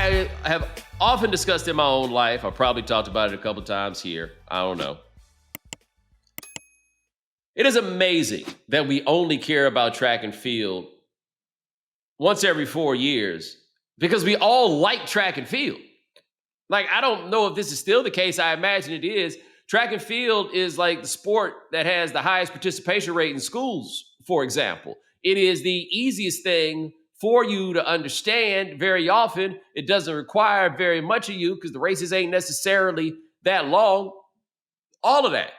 I have often discussed in my own life. I probably talked about it a couple times here. I don't know. It is amazing that we only care about track and field once every 4 years because we all like track and field. Like, I don't know if this is still the case. I imagine it is. Track and field is like the sport that has the highest participation rate in schools, for example. It is the easiest thing for you to understand very often. It doesn't require very much of you because the races ain't necessarily that long. All of that.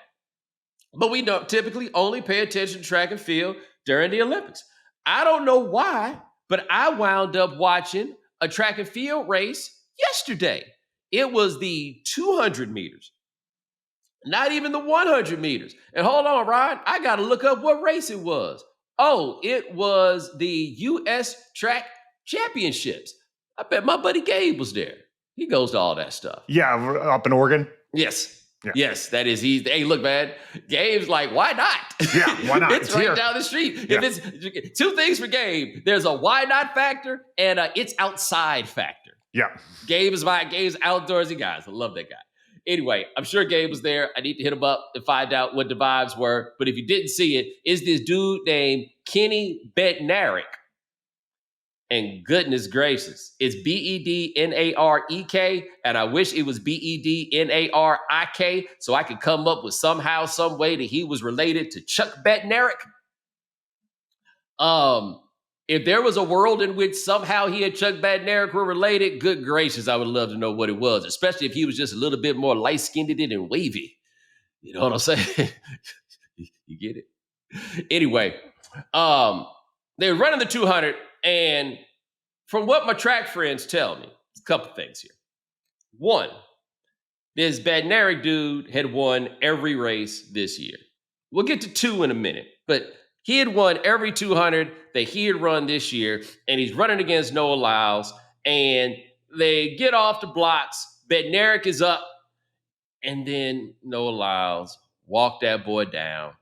But we don't typically only pay attention to track and field during the Olympics. I don't know why, but I wound up watching a track and field race yesterday. It was the 200 meters, not even the 100 meters. And hold on, Ryan, I got to look up what race it was. Oh, it was the U.S. Track Championships. I bet my buddy Gabe was there. He goes to all that stuff. Yeah, up in Oregon. Yes. Yeah. Yes, that is. Hey, look, man. Gabe's like, why not? Yeah, why not? It's right here down the street. Yeah. If it's two things for Gabe. There's a why not factor and a it's outside factor. Yeah. Gabe's outdoorsy guy. I love that guy. Anyway, I'm sure Gabe was there. I need to hit him up and find out what the vibes were. But if you didn't see it, is this dude named Kenny Bednarek. And goodness gracious, it's Bednarek, and I wish it was Bednarik, so I could come up with somehow, some way that he was related to Chuck Bednarek. If there was a world in which somehow he and Chuck Bednarek were related, good gracious, I would love to know what it was, especially if he was just a little bit more light-skinned and wavy. You know what I'm saying? You get it? Anyway, they were running the 200, and from what my track friends tell me, a couple things here. One, this Bednarek dude had won every race this year. We'll get to two in a minute, but he had won every 200 that he had run this year, and he's running against Noah Lyles, and they get off the blocks. Bednarek is up, and then Noah Lyles walked that boy down,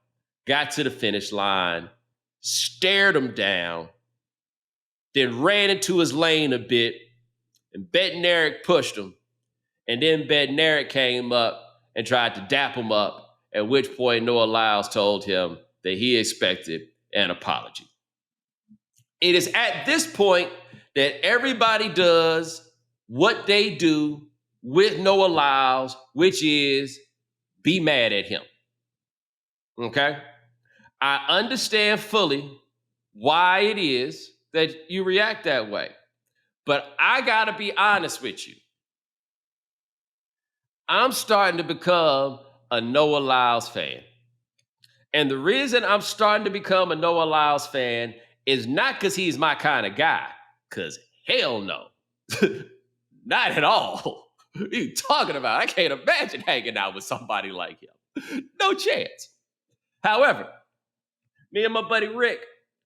got to the finish line, stared him down, then ran into his lane a bit, and Bednarek pushed him. And then Bednarek came up and tried to dap him up, at which point Noah Lyles told him that he expected an apology. It is at this point that everybody does what they do with Noah Lyles, which is be mad at him. Okay? I understand fully why it is that you react that way. But I gotta be honest with you. I'm starting to become a Noah Lyles fan. And the reason I'm starting to become a Noah Lyles fan is not because he's my kind of guy, because hell no. Not at all. What are you talking about? I can't imagine hanging out with somebody like him. No chance. However, me and my buddy Rick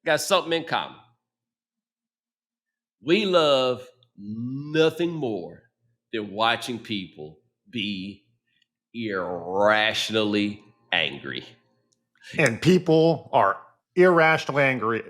got something in common. We love nothing more than watching people be irrationally angry. And people are irrationally angry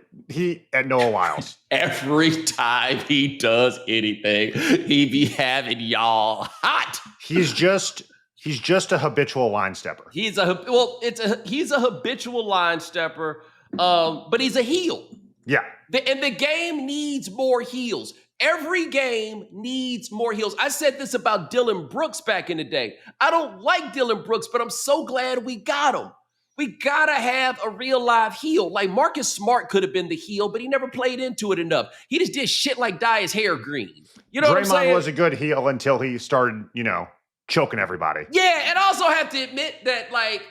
at Noah Lyles. Every time he does anything, he be having y'all hot. He's just a habitual line stepper. He's a habitual line stepper, but he's a heel. Yeah. And the game needs more heels. Every game needs more heels. I said this about Dylan Brooks back in the day. I don't like Dylan Brooks, but I'm so glad we got him. We gotta have a real live heel. Like Marcus Smart could have been the heel, but he never played into it enough. He just did shit like dye his hair green. You know what I'm saying? Draymond was a good heel until he started, choking everybody. Yeah, and I also have to admit that, like,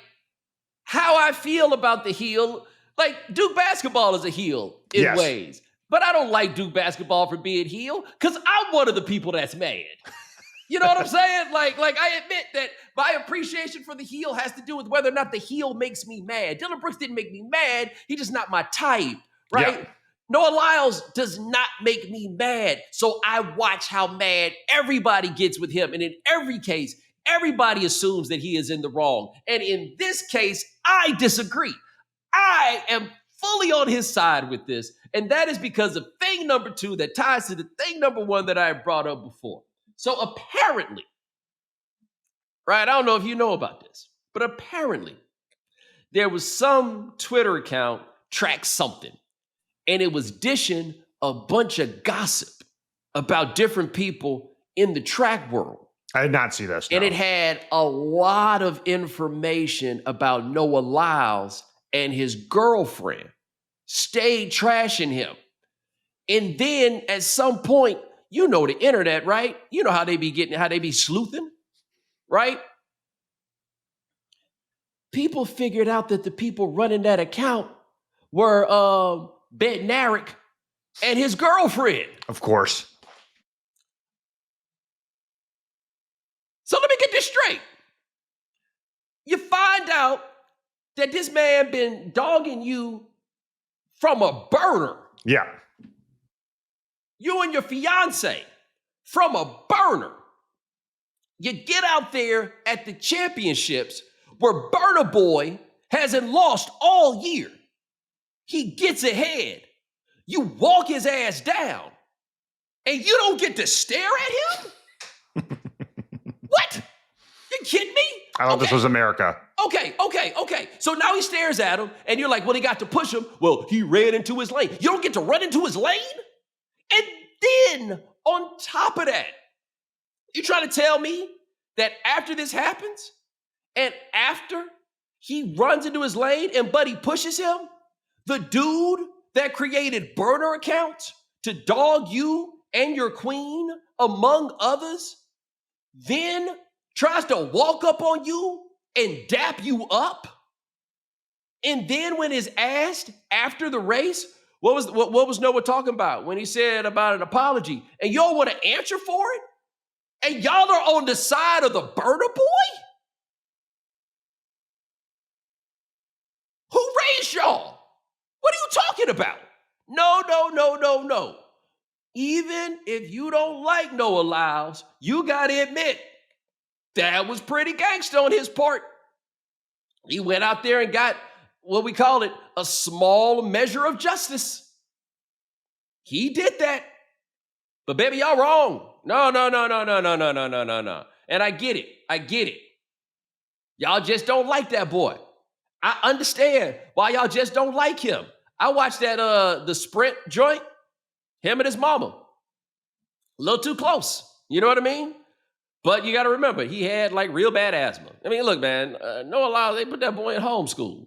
how I feel about the heel, like, Duke basketball is a heel in ways. But I don't like Duke basketball for being heel because I'm one of the people that's mad. You know what I'm saying? Like I admit that my appreciation for the heel has to do with whether or not the heel makes me mad. Dylan Brooks didn't make me mad. He's just not my type, right? Yeah. Noah Lyles does not make me mad. So I watch how mad everybody gets with him. And in every case, everybody assumes that he is in the wrong. And in this case, I disagree. I am fully on his side with this. And that is because of thing number two that ties to the thing number one that I brought up before. So apparently, right, I don't know if you know about this, but apparently there was some Twitter account track something, and it was dishing a bunch of gossip about different people in the track world. I did not see this. And it had a lot of information about Noah Lyles and his girlfriend stayed trashing him. And then at some point, you know the internet, right? You know how they be sleuthing, right? People figured out that the people running that account were Bednarek and his girlfriend. Of course. So let me get this straight. You find out that this man been dogging you from a burner. Yeah. You and your fiance from a burner. You get out there at the championships where Burner Boy hasn't lost all year. He gets ahead. You walk his ass down, and you don't get to stare at him? What? You kidding me? I thought this was America. Okay. So now he stares at him, and you're like, well, he got to push him. Well, he ran into his lane. You don't get to run into his lane? And then, on top of that, you trying to tell me that after this happens, and after he runs into his lane and Buddy pushes him, the dude that created burner accounts to dog you and your queen, among others, then tries to walk up on you and dap you up? And then when is asked after the race, what was Noah talking about when he said about an apology? And y'all want to answer for it? And y'all are on the side of the burner boy? Who raised y'all? What are you talking about? No. Even if you don't like Noah Lyles, you got to admit, that was pretty gangster on his part. He went out there and got what we call it, a small measure of justice. He did that. But baby, y'all wrong. No. And I get it. Y'all just don't like that boy. I understand why y'all just don't like him. I watched that the Sprint joint, him and his mama. A little too close. You know what I mean? But you got to remember, he had like real bad asthma. I mean, look, man, Noah Lyles, they put that boy in homeschool.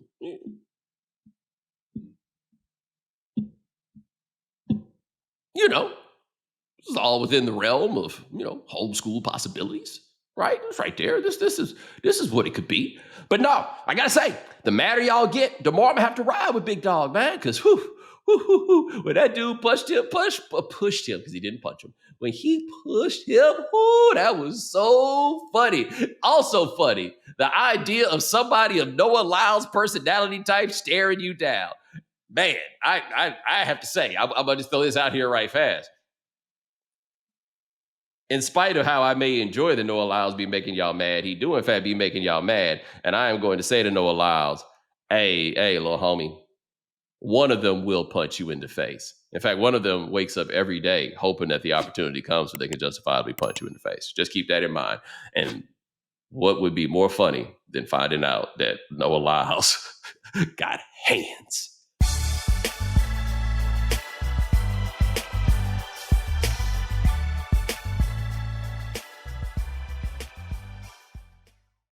You know, this is all within the realm of, homeschool possibilities, right? It's right there. This is what it could be. But no, I got to say, the madder y'all get, the more I'm going to have to ride with Big Dog, man, because when that dude pushed him, because he didn't punch him. When he pushed him, that was so funny. Also funny, the idea of somebody of Noah Lyles' personality type staring you down. Man, I have to say, I'm going to just throw this out here right fast. In spite of how I may enjoy the Noah Lyles be making y'all mad, he do in fact be making y'all mad. And I am going to say to Noah Lyles, hey, little homie, one of them will punch you in the face. In fact, one of them wakes up every day hoping that the opportunity comes so they can justifiably punch you in the face. Just keep that in mind. And what would be more funny than finding out that Noah Lyles got hands?